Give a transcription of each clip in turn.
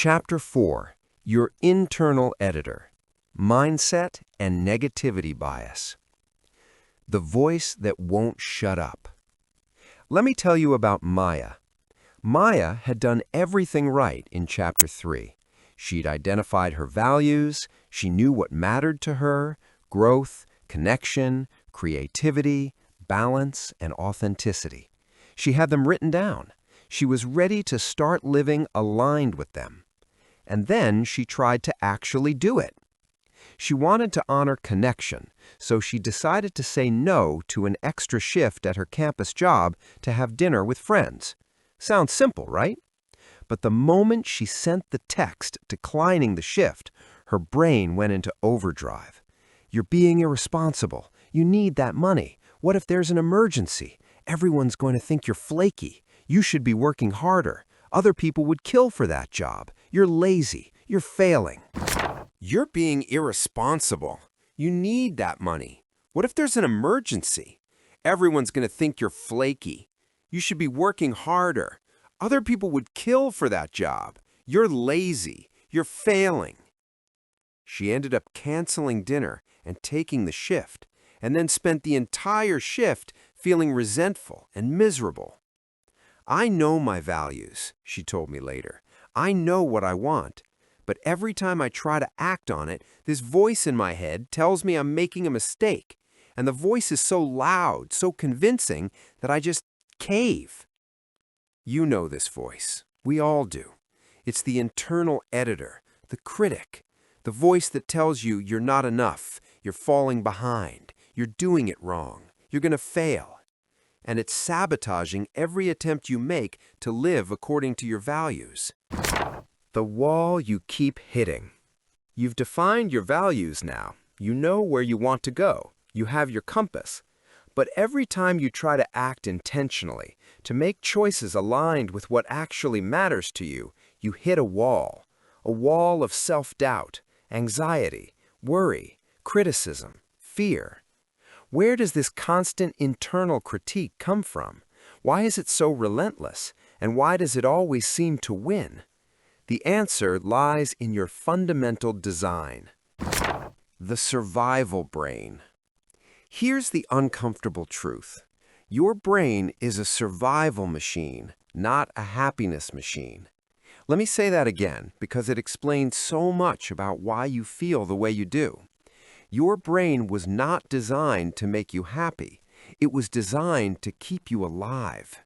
Chapter 4, Your Internal Editor, Mindset and Negativity Bias. The voice that won't shut up. Let me tell you about Maya. Maya had done everything right in Chapter 3. She'd identified her values, she knew what mattered to her: growth, connection, creativity, balance, and authenticity. She had them written down. She was ready to start living aligned with them. And then she tried to actually do it. She wanted to honor connection, so she decided to say no to an extra shift at her campus job to have dinner with friends. Sounds simple, right? But the moment she sent the text declining the shift, her brain went into overdrive. You're being irresponsible. You need that money. What if there's an emergency? Everyone's going to think you're flaky. You should be working harder. Other people would kill for that job. You're lazy. You're failing. You're being irresponsible. You need that money. What if there's an emergency? Everyone's going to think you're flaky. You should be working harder. Other people would kill for that job. You're lazy. You're failing. She ended up canceling dinner and taking the shift, and then spent the entire shift feeling resentful and miserable. I know my values, she told me later. I know what I want. But every time I try to act on it, this voice in my head tells me I'm making a mistake. And the voice is so loud, so convincing, that I just cave. You know this voice. We all do. It's the internal editor, the critic, the voice that tells you you're not enough, you're falling behind, you're doing it wrong, you're going to fail. And it's sabotaging every attempt you make to live according to your values. The wall you keep hitting. You've defined your values now. You know where you want to go. You have your compass. But every time you try to act intentionally, to make choices aligned with what actually matters to you, you hit a wall of self-doubt, anxiety, worry, criticism, fear. Where does this constant internal critique come from? Why is it so relentless? And why does it always seem to win? The answer lies in your fundamental design. The survival brain. Here's the uncomfortable truth. Your brain is a survival machine, not a happiness machine. Let me say that again, because it explains so much about why you feel the way you do. Your brain was not designed to make you happy. It was designed to keep you alive.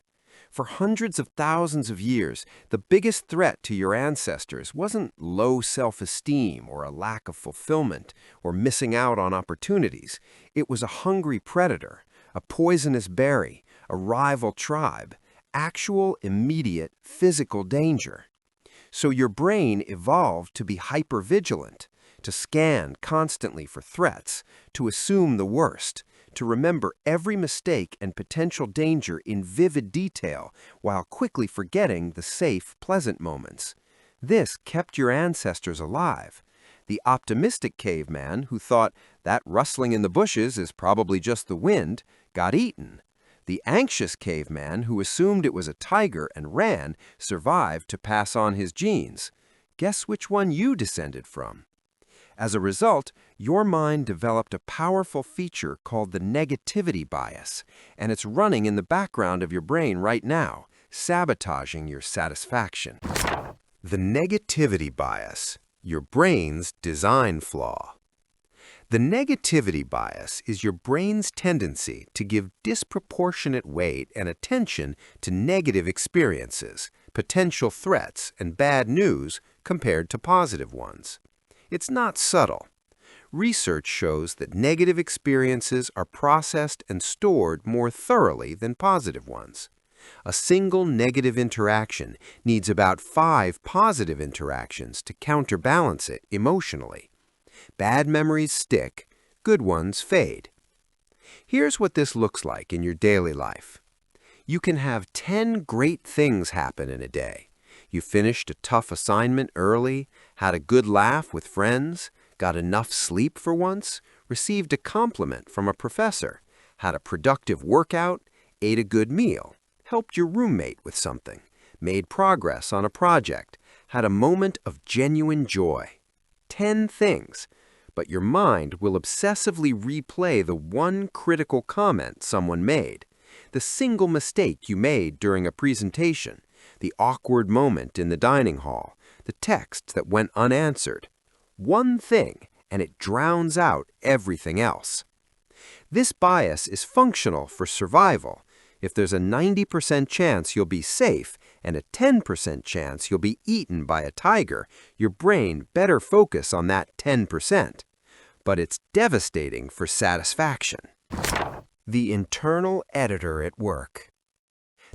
For hundreds of thousands of years, the biggest threat to your ancestors wasn't low self-esteem or a lack of fulfillment or missing out on opportunities. It was a hungry predator, a poisonous berry, a rival tribe, actual, immediate, physical danger. So your brain evolved to be hypervigilant, to scan constantly for threats, to assume the worst, to remember every mistake and potential danger in vivid detail while quickly forgetting the safe, pleasant moments. This kept your ancestors alive. The optimistic caveman who thought that rustling in the bushes is probably just the wind got eaten. The anxious caveman who assumed it was a tiger and ran survived to pass on his genes. Guess which one you descended from? As a result, your mind developed a powerful feature called the negativity bias, and it's running in the background of your brain right now, sabotaging your satisfaction. The negativity bias, your brain's design flaw. The negativity bias is your brain's tendency to give disproportionate weight and attention to negative experiences, potential threats, and bad news compared to positive ones. It's not subtle. Research shows that negative experiences are processed and stored more thoroughly than positive ones. A single negative interaction needs about 5 positive interactions to counterbalance it emotionally. Bad memories stick, good ones fade. Here's what this looks like in your daily life. You can have 10 great things happen in a day. You finished a tough assignment early, had a good laugh with friends, got enough sleep for once, received a compliment from a professor, had a productive workout, ate a good meal, helped your roommate with something, made progress on a project, had a moment of genuine joy. 10 things. But your mind will obsessively replay the one critical comment someone made, the single mistake you made during a presentation, the awkward moment in the dining hall, the text that went unanswered. One thing, and it drowns out everything else. This bias is functional for survival. If there's a 90% chance you'll be safe and a 10% chance you'll be eaten by a tiger, your brain better focus on that 10%. But it's devastating for satisfaction. The internal editor at work.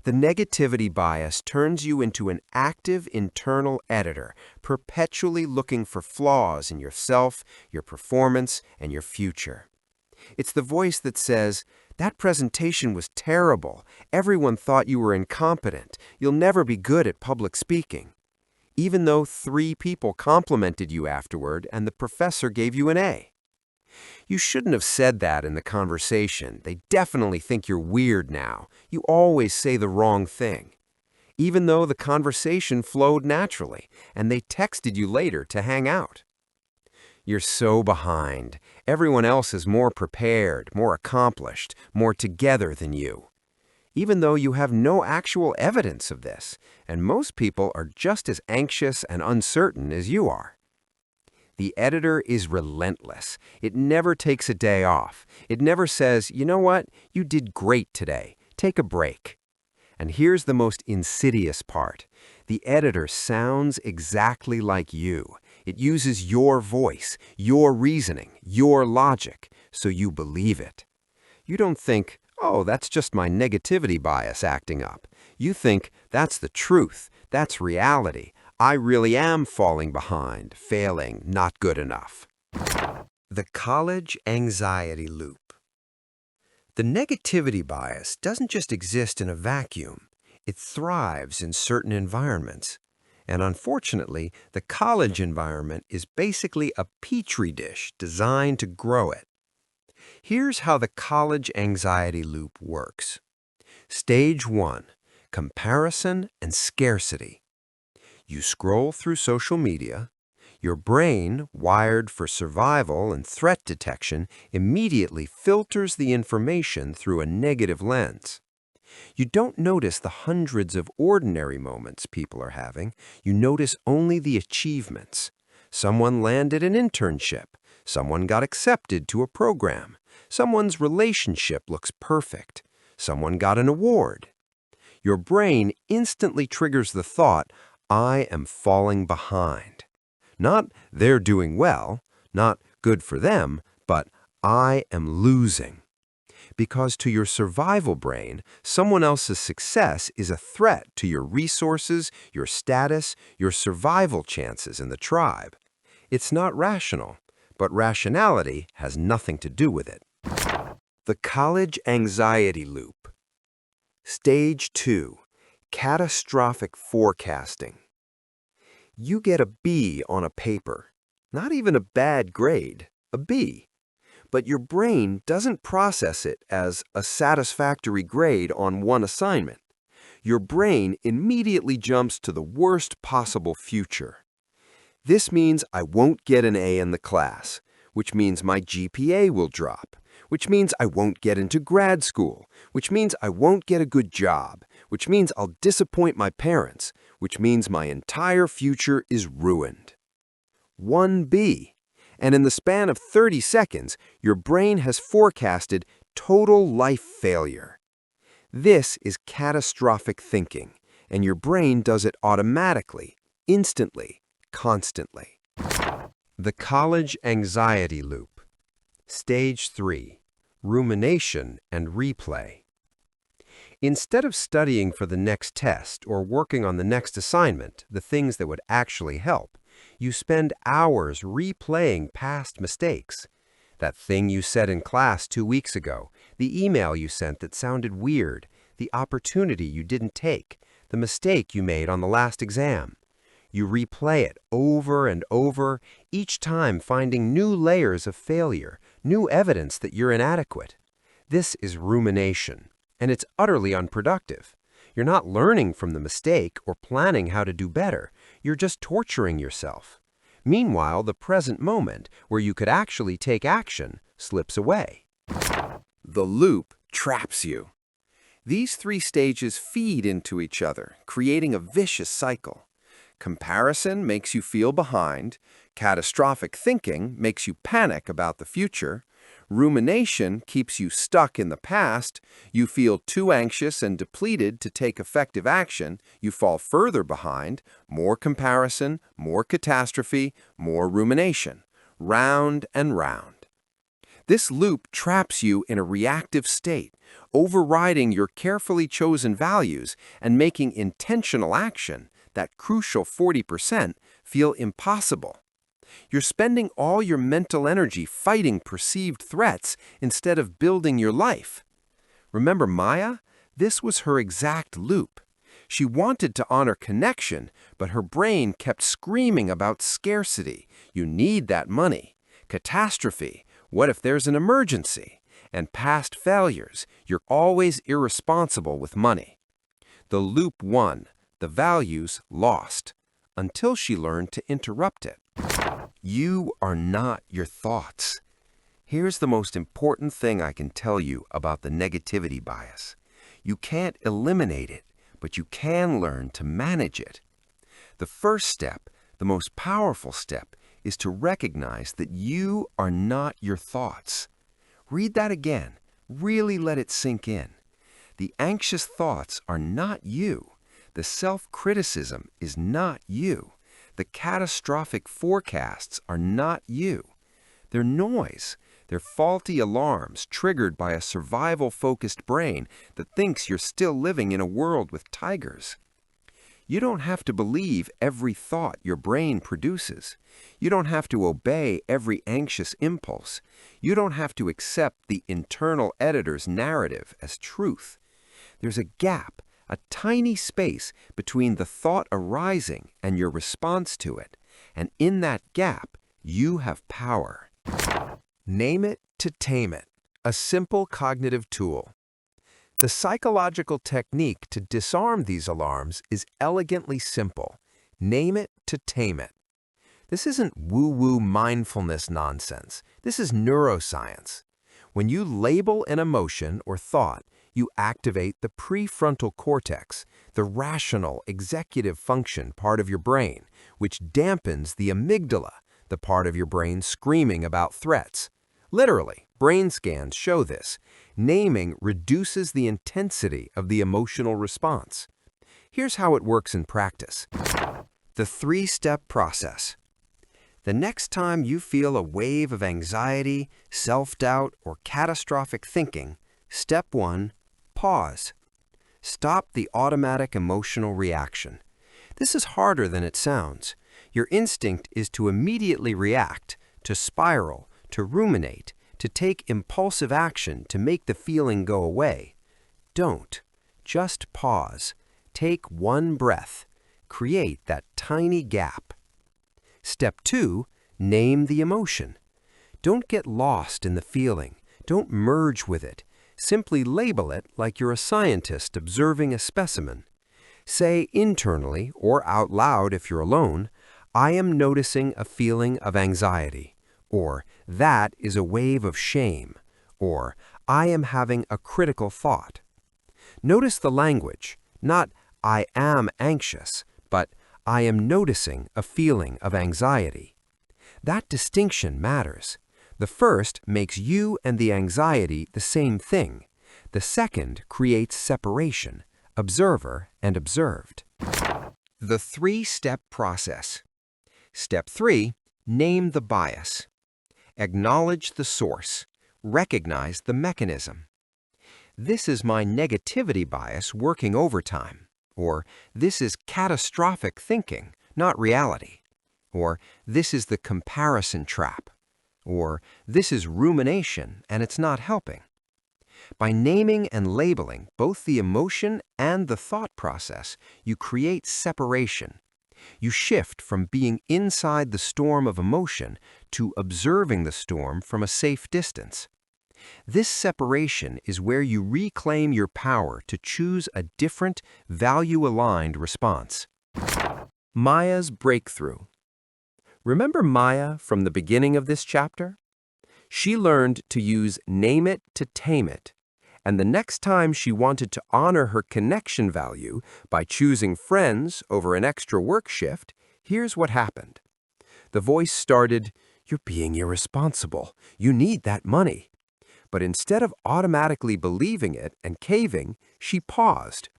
The negativity bias turns you into an active internal editor, perpetually looking for flaws in yourself, your performance, and your future. It's the voice that says, "That presentation was terrible. Everyone thought you were incompetent. You'll never be good at public speaking." Even though 3 people complimented you afterward and the professor gave you an A. You shouldn't have said that in the conversation. They definitely think you're weird now. You always say the wrong thing. Even though the conversation flowed naturally, and they texted you later to hang out. You're so behind. Everyone else is more prepared, more accomplished, more together than you. Even though you have no actual evidence of this, and most people are just as anxious and uncertain as you are. The editor is relentless. It never takes a day off. It never says, "You know what? You did great today. Take a break." And here's the most insidious part. The editor sounds exactly like you. It uses your voice, your reasoning, your logic, so you believe it. You don't think, "Oh, that's just my negativity bias acting up." You think, "That's the truth. That's reality. I really am falling behind, failing, not good enough." The college anxiety loop. The negativity bias doesn't just exist in a vacuum. It thrives in certain environments. And unfortunately, the college environment is basically a petri dish designed to grow it. Here's how the college anxiety loop works. Stage 1, comparison and scarcity. You scroll through social media. Your brain, wired for survival and threat detection, immediately filters the information through a negative lens. You don't notice the hundreds of ordinary moments people are having. You notice only the achievements. Someone landed an internship. Someone got accepted to a program. Someone's relationship looks perfect. Someone got an award. Your brain instantly triggers the thought, "I am falling behind." Not "they're doing well," not "good for them," but "I am losing." Because to your survival brain, someone else's success is a threat to your resources, your status, your survival chances in the tribe. It's not rational, but rationality has nothing to do with it. The college anxiety loop. Stage 2, catastrophic forecasting. You get a B on a paper. Not even a bad grade, a B. But your brain doesn't process it as a satisfactory grade on one assignment. Your brain immediately jumps to the worst possible future. This means I won't get an A in the class, which means my GPA will drop, which means I won't get into grad school, which means I won't get a good job, which means I'll disappoint my parents, which means my entire future is ruined. 1B. And in the span of 30 seconds, your brain has forecasted total life failure. This is catastrophic thinking, and your brain does it automatically, instantly, constantly. The college anxiety loop. Stage 3, rumination and replay. Instead of studying for the next test or working on the next assignment, the things that would actually help, you spend hours replaying past mistakes. That thing you said in class 2 weeks ago, the email you sent that sounded weird, the opportunity you didn't take, the mistake you made on the last exam. You replay it over and over, each time finding new layers of failure, new evidence that you're inadequate. This is rumination, and it's utterly unproductive. You're not learning from the mistake or planning how to do better. You're just torturing yourself. Meanwhile, the present moment, where you could actually take action, slips away. The loop traps you. These three stages feed into each other, creating a vicious cycle. Comparison makes you feel behind, catastrophic thinking makes you panic about the future, rumination keeps you stuck in the past, you feel too anxious and depleted to take effective action, you fall further behind, more comparison, more catastrophe, more rumination, round and round. This loop traps you in a reactive state, overriding your carefully chosen values and making intentional action, that crucial 40%, feel impossible. You're spending all your mental energy fighting perceived threats instead of building your life. Remember Maya? This was her exact loop. She wanted to honor connection, but her brain kept screaming about scarcity. You need that money. Catastrophe. What if there's an emergency? And past failures. You're always irresponsible with money. The loop won. The values lost. Until she learned to interrupt it. You are not your thoughts. Here's the most important thing I can tell you about the negativity bias. You can't eliminate it, but you can learn to manage it. The first step, the most powerful step, is to recognize that you are not your thoughts. Read that again. Really let it sink in. The anxious thoughts are not you. The self-criticism is not you. The catastrophic forecasts are not you. They're noise. They're faulty alarms triggered by a survival-focused brain that thinks you're still living in a world with tigers. You don't have to believe every thought your brain produces. You don't have to obey every anxious impulse. You don't have to accept the internal editor's narrative as truth. There's a gap, a tiny space between the thought arising and your response to it. And in that gap, you have power. Name it to tame it, a simple cognitive tool. The psychological technique to disarm these alarms is elegantly simple. Name it to tame it. This isn't woo-woo mindfulness nonsense. This is neuroscience. When you label an emotion or thought, you activate the prefrontal cortex, the rational executive function part of your brain, which dampens the amygdala, the part of your brain screaming about threats. Literally, brain scans show this. Naming reduces the intensity of the emotional response. Here's how it works in practice. The three-step process. The next time you feel a wave of anxiety, self-doubt, or catastrophic thinking, step 1, pause. Stop the automatic emotional reaction. This is harder than it sounds. Your instinct is to immediately react, to spiral, to ruminate, to take impulsive action to make the feeling go away. Don't. Just pause. Take one breath. Create that tiny gap. Step 2, name the emotion. Don't get lost in the feeling. Don't merge with it. Simply label it like you're a scientist observing a specimen. Say internally or out loud if you're alone, I am noticing a feeling of anxiety. Or, that is a wave of shame. Or, I am having a critical thought. Notice the language, not I am anxious, but I am noticing a feeling of anxiety. That distinction matters. The first makes you and the anxiety the same thing. The second creates separation, observer and observed. The three-step process. Step 3, name the bias. Acknowledge the source. Recognize the mechanism. This is my negativity bias working overtime. Or, this is catastrophic thinking, not reality. Or, this is the comparison trap. Or, this is rumination and it's not helping. By naming and labeling both the emotion and the thought process, you create separation. You shift from being inside the storm of emotion to observing the storm from a safe distance. This separation is where you reclaim your power to choose a different, value-aligned response. Maya's breakthrough. Remember Maya from the beginning of this chapter? She learned to use Name It to Tame It, and the next time she wanted to honor her connection value by choosing friends over an extra work shift, here's what happened. The voice started, "You're being irresponsible. You need that money." But instead of automatically believing it and caving, she paused.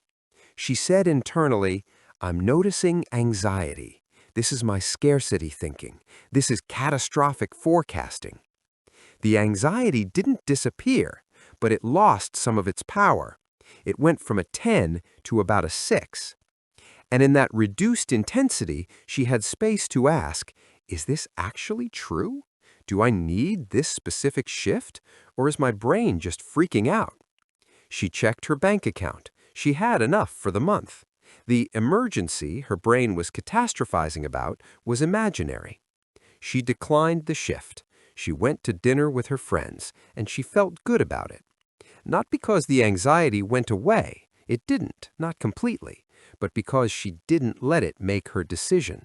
She said internally, "I'm noticing anxiety. This is my scarcity thinking. This is catastrophic forecasting." The anxiety didn't disappear, but it lost some of its power. It went from a 10 to about a 6. And in that reduced intensity, she had space to ask, is this actually true? Do I need this specific shift, or is my brain just freaking out? She checked her bank account. She had enough for the month. The emergency her brain was catastrophizing about was imaginary. She declined the shift. She went to dinner with her friends, and she felt good about it. Not because the anxiety went away. It didn't, not completely, but because she didn't let it make her decision.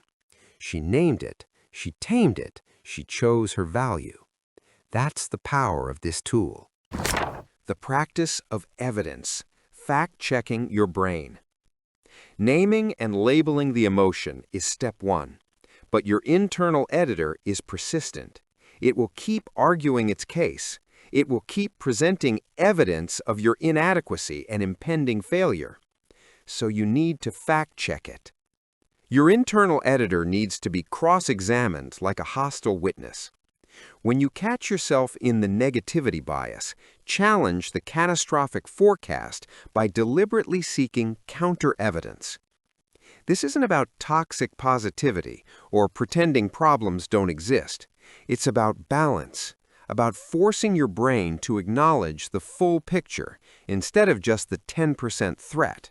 She named it. She tamed it. She chose her value. That's the power of this tool. The practice of evidence, fact-checking your brain. Naming and labeling the emotion is step one, but your internal editor is persistent. It will keep arguing its case. It will keep presenting evidence of your inadequacy and impending failure. So you need to fact-check it. Your internal editor needs to be cross-examined like a hostile witness. When you catch yourself in the negativity bias, challenge the catastrophic forecast by deliberately seeking counter-evidence. This isn't about toxic positivity or pretending problems don't exist. It's about balance, about forcing your brain to acknowledge the full picture instead of just the 10% threat.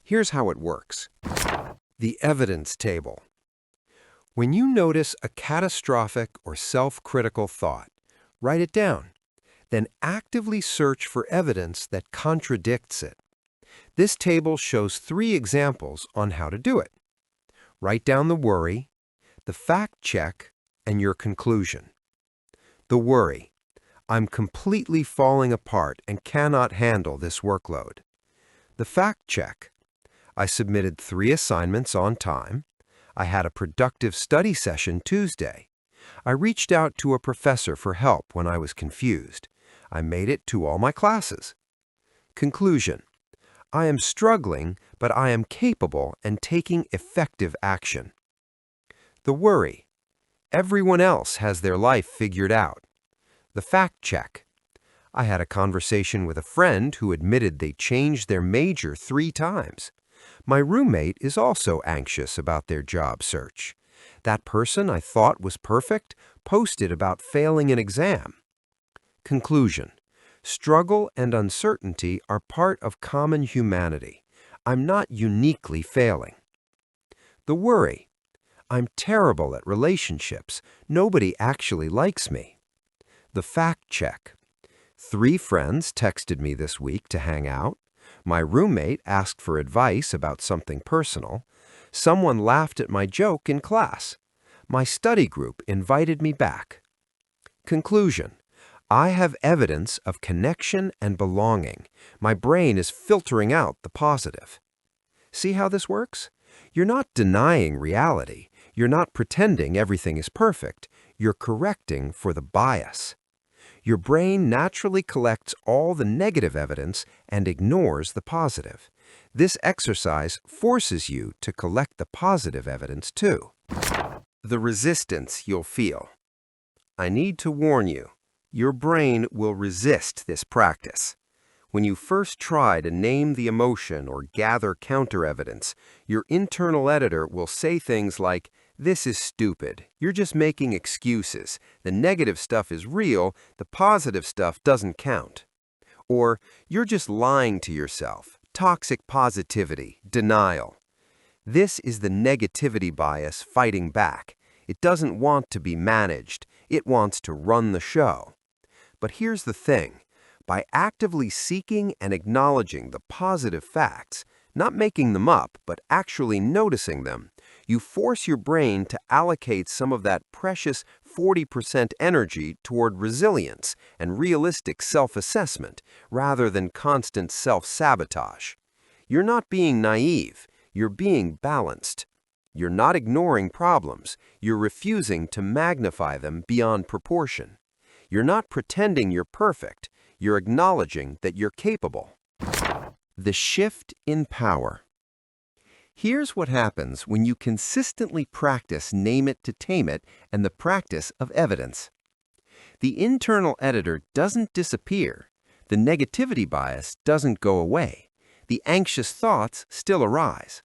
Here's how it works. The evidence table. When you notice a catastrophic or self-critical thought, write it down. Then actively search for evidence that contradicts it. This table shows 3 examples on how to do it. Write down the worry, the fact check, and your conclusion. The worry. I'm completely falling apart and cannot handle this workload. The fact check. I submitted 3 assignments on time. I had a productive study session Tuesday. I reached out to a professor for help when I was confused. I made it to all my classes. Conclusion. I am struggling, but I am capable and taking effective action. The worry. Everyone else has their life figured out. The fact check. I had a conversation with a friend who admitted they changed their major 3 times. My roommate is also anxious about their job search. That person I thought was perfect posted about failing an exam. Conclusion. Struggle and uncertainty are part of common humanity. I'm not uniquely failing. The worry. I'm terrible at relationships. Nobody actually likes me. The fact check. 3 friends texted me this week to hang out. My roommate asked for advice about something personal. Someone laughed at my joke in class. My study group invited me back. Conclusion. I have evidence of connection and belonging. My brain is filtering out the positive. See how this works? You're not denying reality. You're not pretending everything is perfect. You're correcting for the bias. Your brain naturally collects all the negative evidence and ignores the positive. This exercise forces you to collect the positive evidence too. The resistance you'll feel. I need to warn you, your brain will resist this practice. When you first try to name the emotion or gather counter-evidence, your internal editor will say things like, "This is stupid. You're just making excuses. The negative stuff is real. The positive stuff doesn't count." Or, "You're just lying to yourself. Toxic positivity, denial." This is the negativity bias fighting back. It doesn't want to be managed. It wants to run the show. But here's the thing. By actively seeking and acknowledging the positive facts, not making them up, but actually noticing them, You force your brain to allocate some of that precious 40% energy toward resilience and realistic self-assessment rather than constant self-sabotage. You're not being naive, you're being balanced. You're not ignoring problems, you're refusing to magnify them beyond proportion. You're not pretending you're perfect, you're acknowledging that you're capable. The shift in power. Here's what happens when you consistently practice name it to tame it and the practice of evidence. The internal editor doesn't disappear. The negativity bias doesn't go away. The anxious thoughts still arise,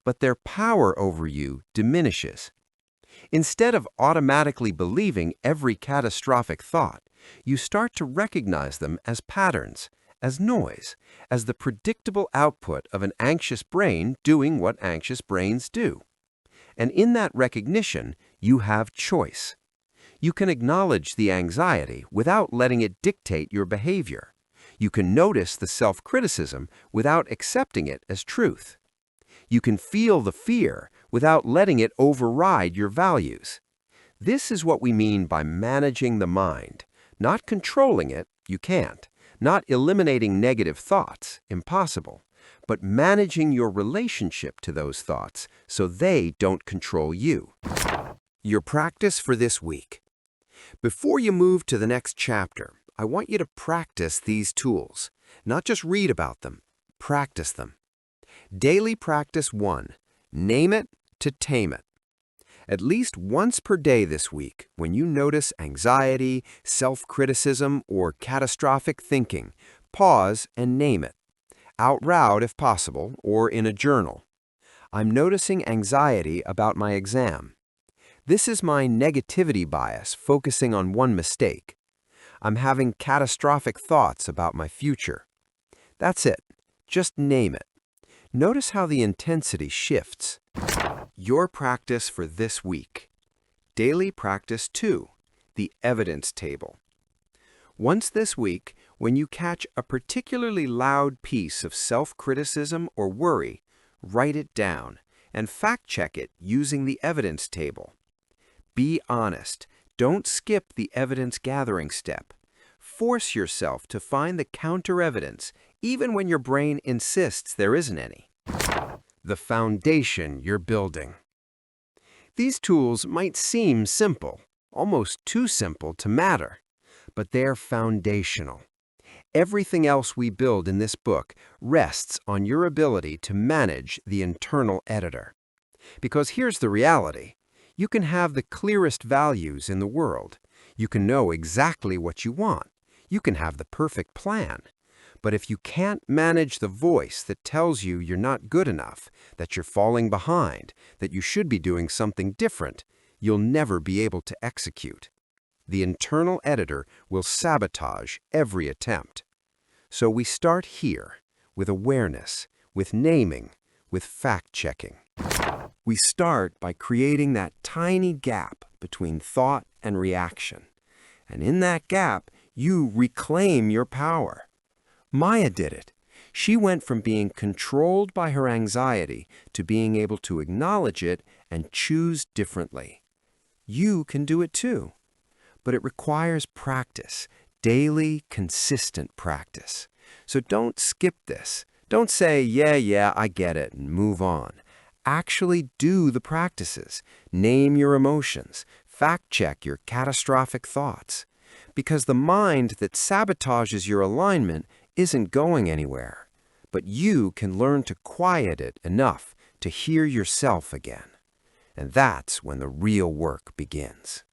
but their power over you diminishes. Instead of automatically believing every catastrophic thought, you start to recognize them as patterns, as noise, as the predictable output of an anxious brain doing what anxious brains do. And in that recognition, you have choice. You can acknowledge the anxiety without letting it dictate your behavior. You can notice the self-criticism without accepting it as truth. You can feel the fear without letting it override your values. This is what we mean by managing the mind. Not controlling it, you can't. Not eliminating negative thoughts, impossible. But managing your relationship to those thoughts so they don't control you. Your practice for this week. Before you move to the next chapter, I want you to practice these tools. Not just read about them, practice them. Daily practice 1. Name it to tame it. At least once per day this week, when you notice anxiety, self-criticism, or catastrophic thinking, pause and name it. Out loud if possible, or in a journal. I'm noticing anxiety about my exam. This is my negativity bias focusing on one mistake. I'm having catastrophic thoughts about my future. That's it. Just name it. Notice how the intensity shifts. Your practice for this week. Daily practice 2. The evidence table. Once this week, when you catch a particularly loud piece of self-criticism or worry, write it down and fact-check it using the evidence table. Be honest. Don't skip the evidence gathering step. Force yourself to find the counter-evidence, even when your brain insists there isn't any. The foundation you're building. These tools might seem simple, almost too simple to matter, but they're foundational. Everything else we build in this book rests on your ability to manage the internal editor. Because here's the reality. You can have the clearest values in the world. You can know exactly what you want. You can have the perfect plan. But if you can't manage the voice that tells you you're not good enough, that you're falling behind, that you should be doing something different, you'll never be able to execute. The internal editor will sabotage every attempt. So we start here, with awareness, with naming, with fact-checking. We start by creating that tiny gap between thought and reaction. And in that gap, you reclaim your power. Maya did it. She went from being controlled by her anxiety to being able to acknowledge it and choose differently. You can do it too. But it requires practice, daily, consistent practice. So don't skip this. Don't say, yeah, I get it, and move on. Actually do the practices. Name your emotions. Fact-check your catastrophic thoughts. Because the mind that sabotages your alignment isn't going anywhere, but you can learn to quiet it enough to hear yourself again. And that's when the real work begins.